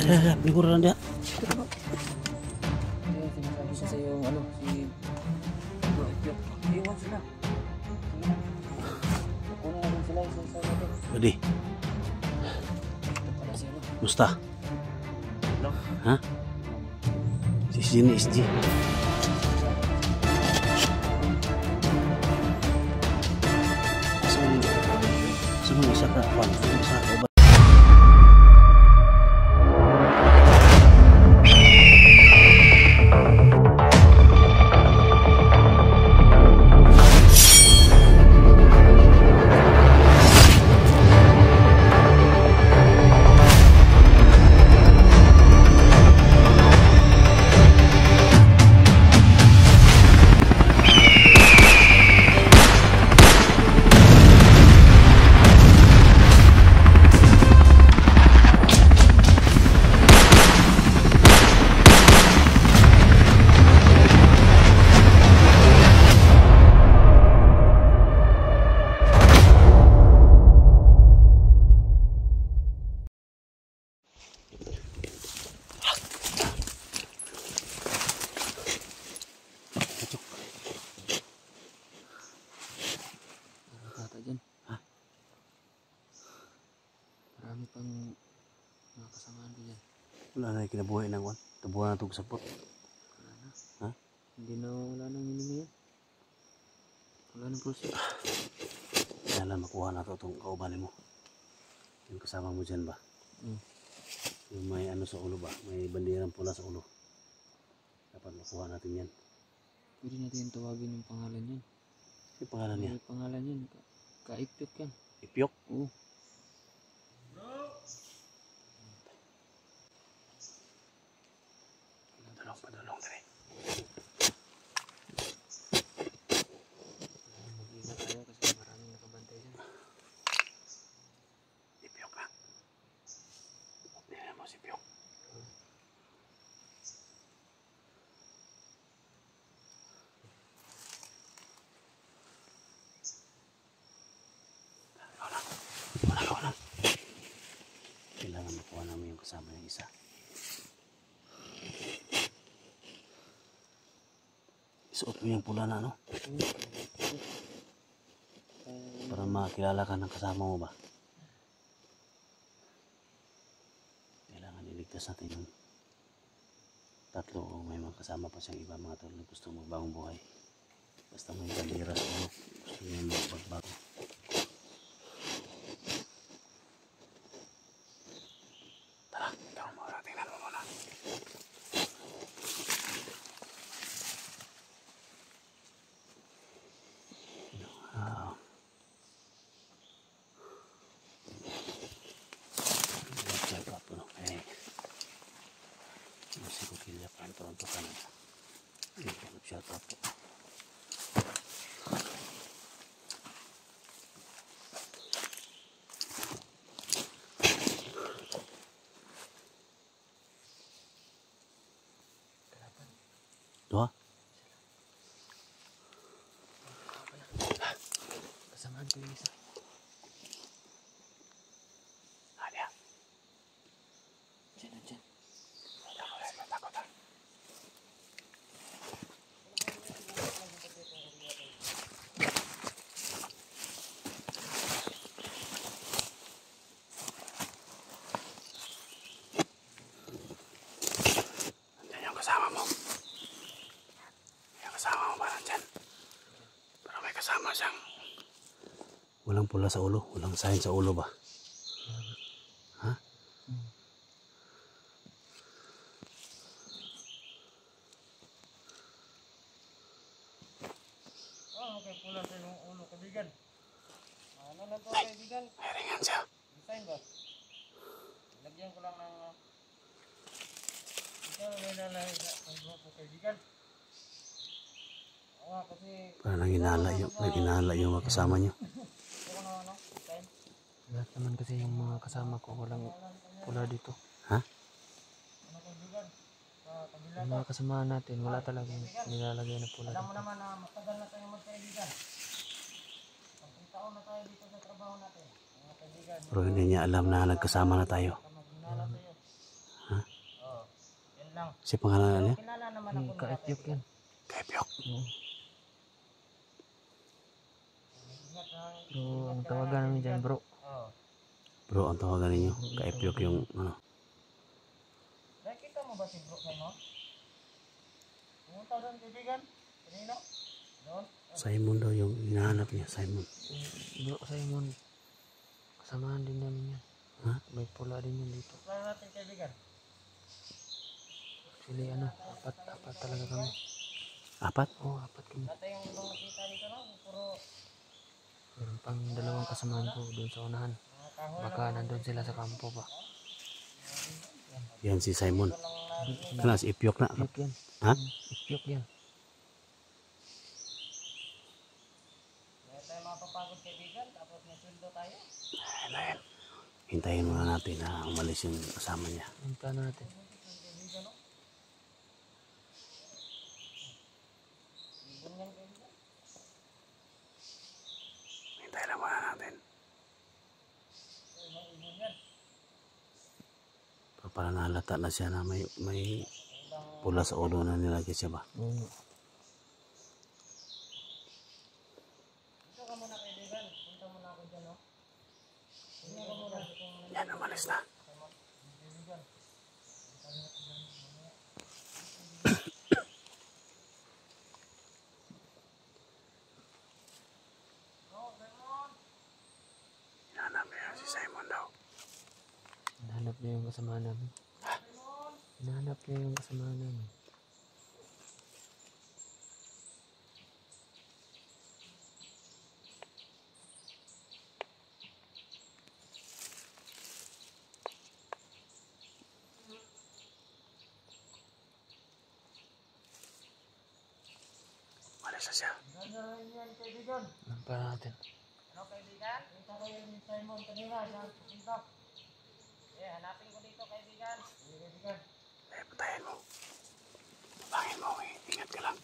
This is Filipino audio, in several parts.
Saya likuran dia. Sinasabi siya sa yung ano, si iwan sila. Kunin natin sila, isa-isa natin. Pwede. Para si ano? Musta? Hello? Ha? Si sini SG. Semua isa ka pan, isa ka ba? Marami pang mga kasamaan ko dyan. Wala na kinabuhay ng kwan. Tabuhan na itong sapot. Wala na. Ha? Hindi na wala nang hininga yan. Wala nang process. Kaya lang makuha na ito itong kaubanin mo. Yung kasama mo dyan ba? Yung may ano sa ulo ba? May bandirang pula sa ulo. Dapat makuha natin yan. Pwede natin tawagin yung pangalan yan. Yung pangalan niya? Yung pangalan yan. Ka-Ipyok yan. Ipyok? Oo. Padulong tadi. Mag-ingat tayo kasi maraming nakabantay dyan. Ipyok na. Hindi mo si Ipyok. Wala. Kailangan makuha namin yung kasama yung isa. Isuot mo yung pula na, no? Para makilala ka ng kasama mo ba? Kailangan iligtas natin yung tatlo o may mga kasama pa siyang iba mga tol na gusto magbagong buhay. Basta may bandera sa ulo, gusto niya magbago. Tara, ikaw mo na, tingnan mo muna. Pronto ka na. Nag-shut up po. Dua? Kasamaan ko yung isa. Ada. Dyan. Takot. Kasama mo. Yung kasama mo ba nandyan? Pero may kasama siyang walang pula sa ulo, walang sign sa ulo ba? Ha? Okay, pula sa yung ulo, kaibigan. Ano na to, kaibigan? May ringan siya. Sign ba? Lagyan ko lang ng ikaw may nalahi sa grupo, kaibigan. Kasi Parang nang yung mga kasama niyo. sign? Lahat naman kasi yung mga kasama ko walang pula dito. Ha? Ano, kaibigan? Sa kabila Yung mga kasama natin wala talagang nilalagay na pula alam mo dito. naman na matagal na tayo magkaibigan. 10 taon na tayo dito sa trabaho natin. Mga kaibigan, Pero hindi niya alam na nagkasama na tayo. maghinala tayo. Ha? lang. Si pangalan niya? Kilala naman ako nila Ka-Ethiop yan. Kaypyok. Oo. Ingat ha. Pero ang tawagan namin dyan bro. Oo. Bro, ang tawagan ninyo. Kaypyok yung ano. Nakita mo ba si bro kayo? Pumunta doon kaibigan? Kanina? Doon? Simon daw yung hinahanap niya. Simon. Bro Simon. Kasamahan din namin yan. Ha? May pula din yan dito. Plano natin kaibigan. Actually apat talaga kami. Apat? Oo, apat kami. Dati yung ibang nakita dito no? Puro Meron pang dalawang kasamahan ko doon sa unahan. mga kahoy Baka nandun sila sa kampo pa. Yan si Simon. lang narinig. Ano, si Ipyok na. Ipyok yan. Ha? Ipyok yan. Kaya tayo mapapagod kaibigan, tapos may sweldo tayo. Ayun. Hintayin muna natin na umalis yung kasama niya. Ang plano natin. Kaibigan no? Ganyan kaibigan. Hintayin lang muna natin. Ibon yan. Pero parang nahalata na siya na may pula sa ulo na nilagay siya ba? Oo nga. Dito ka muna kaibigan. Punta muna ako dyan no? Tingnan ka muna. Yan, umalis na. Kaibigan. Hinahanap niya si Simon daw. Hinahanap niya yung kasama namin. Hinahanap niya yung kasama namin. Umalis na siya. Ganyan yan kaibigan. Ang plano natin. Ano kaibigan? Kita ko yung Simon kanina. Dito. Eh, hanapin ko dito kaibigan. Kaibigan. Eh, patayin mo. Pabangin mo. Ingat ka lang.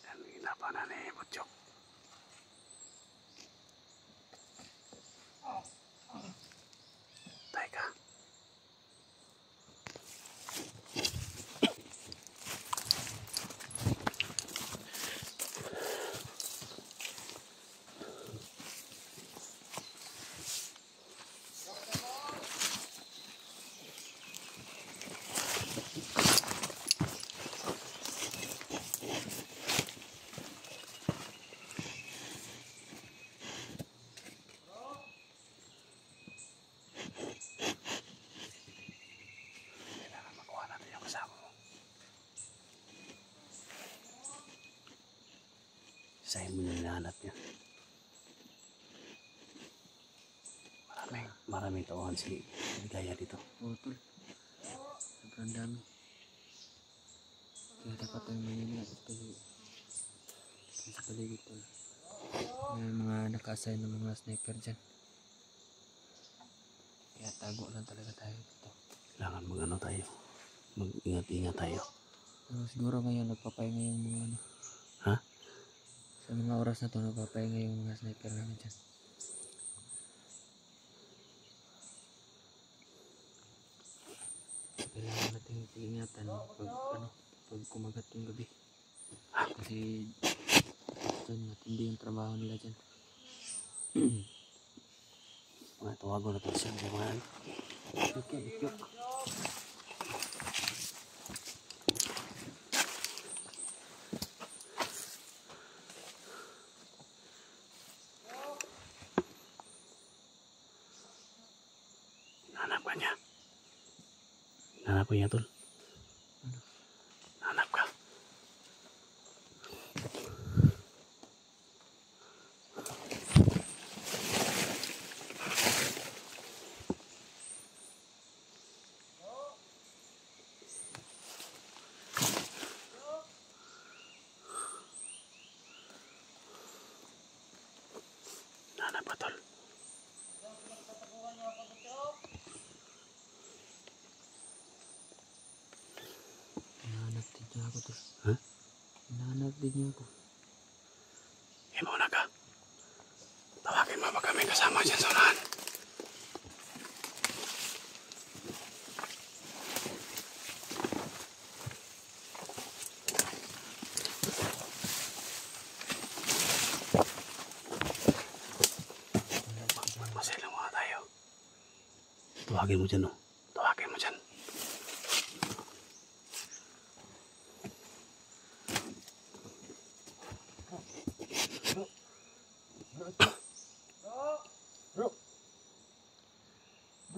Yan, hinapanan ni Butchok. Tay ka. Kailangan makuha natin yung kasama mo. Simon yung hinahanap niya. Maraming tauhan si Ligaya dito. Oo, tol. Sobrang dami. Kaya dapat tayong mangingat kasi sa paligid tol. May mga naka-assign ng mga sniper dyan. Kaya tago lang talaga tayo dito. Kailangan mag-ano tayo. Mag-ingat-ingat tayo. Pero siguro ngayon nagpapahinga yung mga ano. Ha? Sa mga oras na to nagpapahinga yung mga sniper namin dyan. Kailangan natin ingatan pag kumagat yung gabi. Kasi dyan matindi yung trabaho nila dyan. Mga tawago natin siya. Mga Ikyok yan, ikyok. hinahanap ka niya. Hinahanap ko niya, tol. Hinahanap ka. Hinahanap ka, tol. Hinahanap din niya ako tol. Ha? Hinahanap din niya ako. May kasama dyan sa unahan. Magmasela muna tayo. Tawagin mo dyan, oh. Tawagin mo dyan.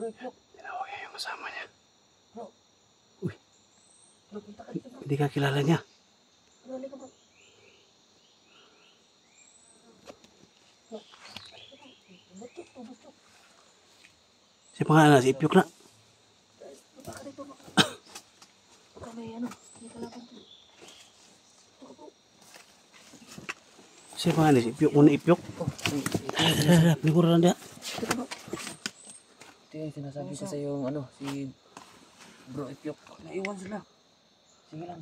Tinawag niya yung kasama niya. Uy. Hindi ka kilala niya. Si pangalan na, si Ipyok na. Si pangalan, si Ipyok. Muna Ipyok. Dala, peligro lang dia. Ito yung sinasabi ko sa yung ano, si Bro Ipyok. Naiwan sila. Sige lang.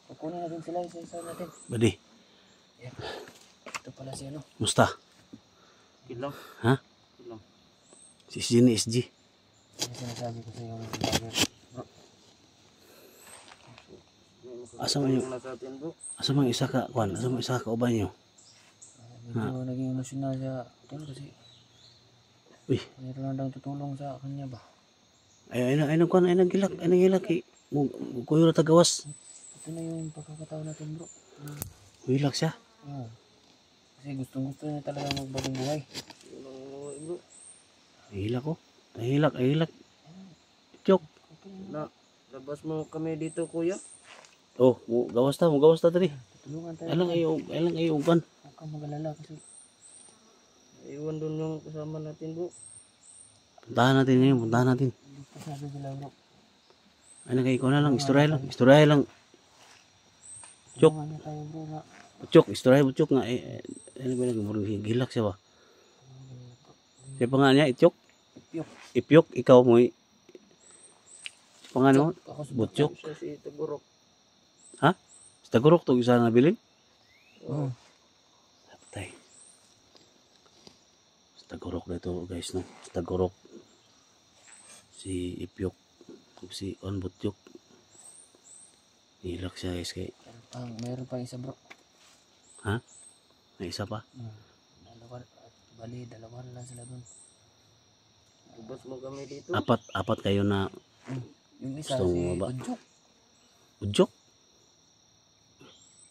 Kukunin natin sila isa-isa natin. Badi, Yeah. Ito pala si ano. musta? Kilaw. Ha? Kilaw. Si SG ni SG. Yung sinasabi ko sa yung vlogger. Bro. Asa mo yung, Nasa atin bro. asa mo yung isa ka, Kwan? Asa mo yung isa ka uban nyo? Medyo naging emosyonal siya. Ito kasi Uy, mayroon na daw tutulong sa kanya ba. ay Kwan, ay nagilak, kuyo na tagawas. Ito na yung pagkakataon natin bro. Hilak siya. Oo. Kasi gustong-gusto niya talaga magbagong buhay. Bro. Ay hilak ko. Ay hilak. Ipyok. Na, labas mo kami dito kuya. Oh, gawas ta dali. Tulungan tayo. Alang ayo Kwan. Huwag kang mag-alala kasi iwan doon yung kasama natin bro. Puntahan natin ngayon, puntahan natin. Hindi pa sabi sila bro. Ano kayo, ikaw na lang, istorya lang. Chok. Tulungan niya tayo bro na. Butchok, istorya butchok nga. Ano ba nag gilak siya ba? Siya pa nga niya, Ityok. Ipyok. Ipyok, ikaw mo. Siya pa nga mo, Ako si Butchok. Siya si Tagurok. Ha? Sa Tagurok, ito isa na nabilin? Oo. Patay. Sa Tagurok na ito guys, no? Sa Tagurok. Si Ipyok. Si On Butchok. Hilak siya guys kay. Mayroon pang isa bro. Ha? May isa pa? Dalawa lang sila doon. Labas mo kami dito. Apat kayo na Yung isa gusto si mo ba? Udjok. Udjok.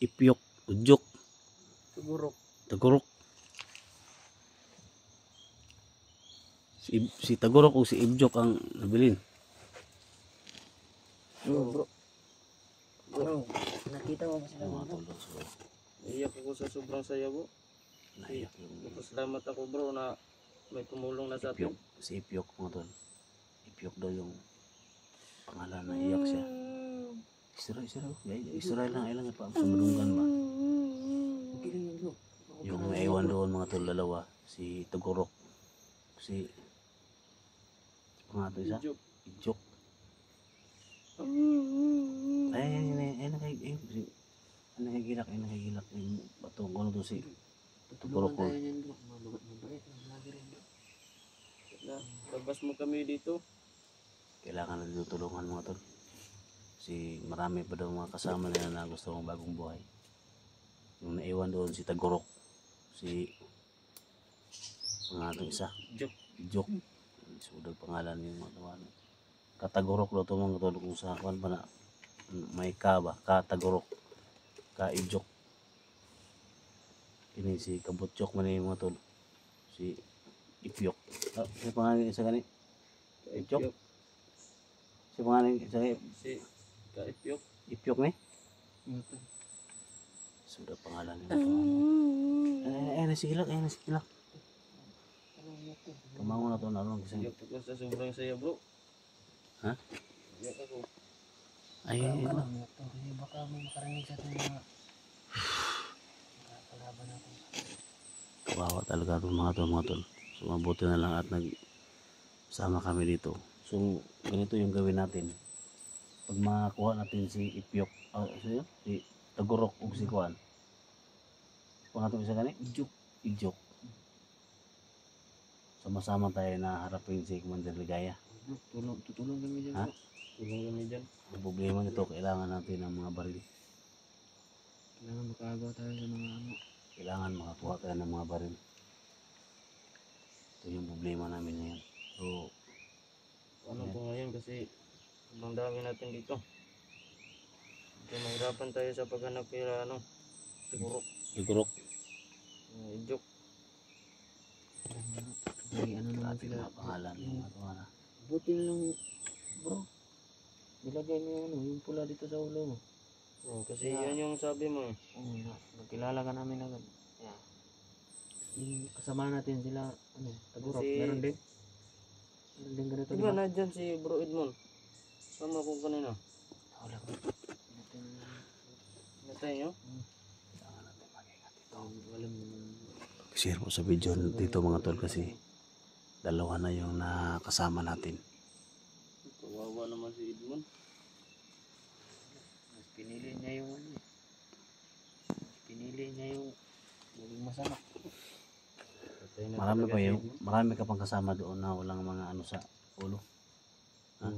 Ipyok. Udjok. Tagurok. Tagurok. Si Tagurok o si Ibjok ang nabilin. Bro. Bro. Nakita mo ba sila bro? Iyak ako sa sobrang saya bro. Naiyak yung Salamat ako bro na may tumulong na sa atin. Ipyok. Si Ipyok mga tol. Ipyok daw yung pangalan na iyak siya. Isra lang ilang pa sa madunggan ba. Okay lang yun bro. Yung naiwan doon mga tol dalawa. Si Tagurok. Si pangalan isa? Ibjok. Ay nakigilak. Yung batong ko na to si Tutulungan tayo niyan bro. Mabait. Lagi rin bro. Labas mo kami dito. kailangan na tinutulungan mga tol. Si marami pa daw mga kasama nila na gusto ng bagong buhay. Yung naiwan doon si Tagurok. Si pangalan isa. Jok. Sudag pangalan yung mga tawanan. Katagurok daw ito mga tol kung sa kwan pa na may ka ba? Katagurok. Ka-Ijok. Ini si Kabutchok man yung mga tol. Si Ipyok. Si pangalan isa gani? Ipyok? Si pangalan isa gani? Si Kaipyok. Ipyok ni? Sudah pangalan niya. Nasigilak. Kamango na to na ron kasi. Iyak ako sa sobrang saya bro. Ha? Iyak ako. Ay, ano? Kasi baka may makarinig sa ating mga kalaban natin. Kawawa talaga itong mga tol. So mabuti na lang at nagsama kami dito. So ganito yung gawin natin. Pag makakuha natin si Ipyok, si Tagurok o si Kuan. Pangatong isa gani? Ijok. sama-sama tayo na harapin si Commander Ligaya. Tutulong kami dyan. Ha? Tulong kami dyan. Ang problema nito, kailangan natin ng mga baril. Kailangan makagawa tayo sa mga ano. Kailangan makakuha tayo ng mga baril. Ito yung problema namin ngayon. So, Ano po ngayon kasi sobrang dami natin dito. Kaya mahirapan tayo sa paghanap kaya ano. igurok. Idyok. Ano naman Dati sila. mga pangalan yung mga tuwa na. Buti na lang bro. Nilagay mo yung ano, yung pula dito sa ulo mo. Kasi yan yung sabi mo. Nagkilala ka namin agad. Yeah. Yung kasama natin sila, ano, Tagurok. Meron din. Meron din ganito. Diba na dyan si Bro Edmond? Sama ko kanina. Wala ko. Natay nyo? Kailangan natin mag-ingat dito. Walang naman. Share po sa video dito mga tol kasi dalawa na yung nakasama natin. Kawawa naman si Edmond. Mas pinili niya yung ano. Pinili niya yung maging masama. Marami ka pang kasama doon na walang mga ano sa ulo. Ha?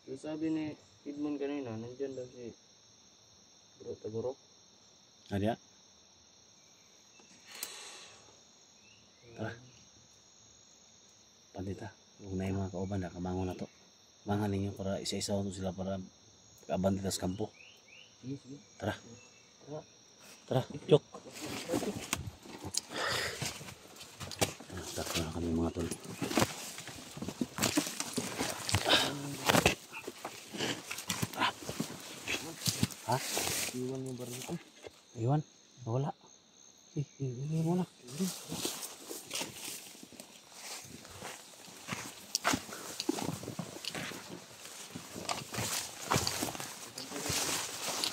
Yung sabi ni Edmond kanina, nandyan daw si Bro Tagurok. Adya? Tara. Pandita. Huwag na yung mga kauban na kamangon na to. Mangan ninyo para isa-isa sila para kaabandita sa kampo. Sige, sige. Tara. Tara. Tara. Chok. Takto na kami mga tol. Ha? Iwan yung baril ko. Iwan? Wala. Iwan mo na.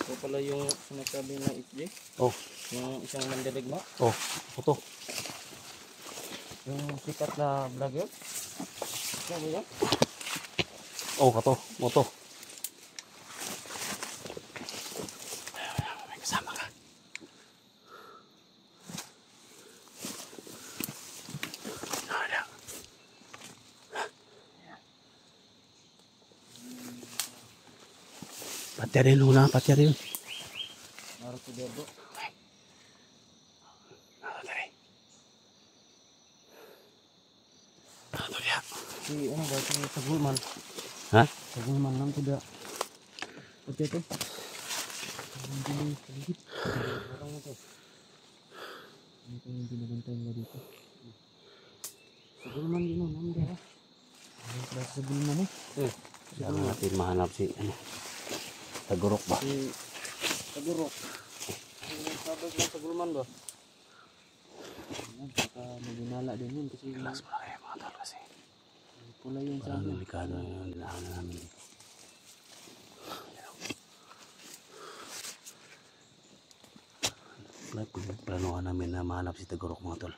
Ito pala yung sinasabi ng HJ. Oh. Yung isang mandirigma. Oh. Ito. Yung sikat na vlogger. Sabi niya? Oh, kato. Moto. May kasama ka. Ada. Patyarin muna, patyarin. Naruto Derbo. Si ano ba? Si Tagulman. Ha? Tagulman lang tidak. Pati ito. Ang bilis. Paligid. Parang ito. Ano ito yung binabantay nila dito? Tagulman din naman dia. Ano yung klase sa Tagulman eh? Kailangan natin mahanap si ano, Tagurok ba? Si Tagurok. Ano yung sabi sa Tagulman ba? Baka maginala din yun kasi Relax mo na kayo mga tol kasi pula yung parang sabi. delikado na yung dinahanan namin. Planuhan namin na mahanap si Tagurok mga tol.